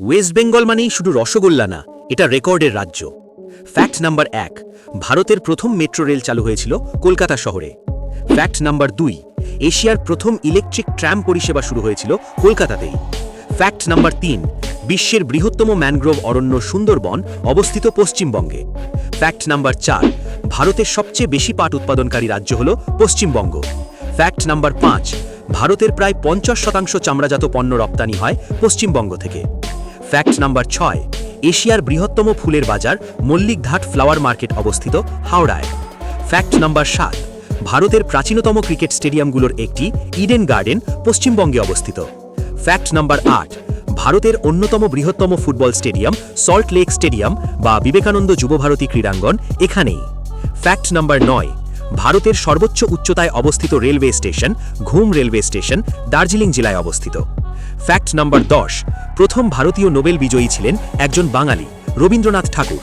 West Bengal মানেই শুধু রসগোল্লা না, এটা রেকর্ডের রাজ্য। ফ্যাক্ট নাম্বার 1, ভারতের প্রথম মেট্রো রেল চালু হয়েছিল কলকাতা শহরে। ফ্যাক্ট নাম্বার 2, এশিয়ার প্রথম ইলেকট্রিক ট্রাম পরিষেবা শুরু হয়েছিল কলকাতাতেই। ফ্যাক্ট নাম্বার 3, বিশ্বের বৃহত্তম ম্যানগ্রোভ অরণ্য সুন্দরবন অবস্থিত পশ্চিমবঙ্গে। ফ্যাক্ট নাম্বার 4, ভারতের সবচেয়ে বেশি পাট উৎপাদনকারী রাজ্য হল পশ্চিমবঙ্গ। ফ্যাক্ট নাম্বার 5, ভারতের প্রায় 50% চামড়াজাত পণ্য রপ্তানি হয় পশ্চিমবঙ্গ থেকে। ফ্যাক্ট নাম্বার 6, এশিয়ার বৃহত্তম ফুলের বাজার মল্লিকঘাট ফ্লাওয়ার মার্কেট অবস্থিত হাওড়ায়। ফ্যাক্ট নাম্বার 7, ভারতের প্রাচীনতম ক্রিকেট স্টেডিয়ামগুলোর একটি ইডেন গার্ডেন পশ্চিমবঙ্গে অবস্থিত। ফ্যাক্ট নাম্বার 8, ভারতের অন্যতম বৃহত্তম football stadium salt lake stadium বা বিবেকানন্দ যুবভারতী ক্রীড়াঙ্গন এখানেই। ফ্যাক্ট নাম্বার 9, ভারতের সর্বোচ্চ উচ্চতায় অবস্থিত রেলওয়ে স্টেশন ঘুম রেলওয়ে স্টেশন দার্জিলিং জেলায় অবস্থিত। ফ্যাক্ট নাম্বার 10, প্রথম ভারতীয় নোবেল বিজয়ী ছিলেন একজন বাঙালি, রবীন্দ্রনাথ ঠাকুর।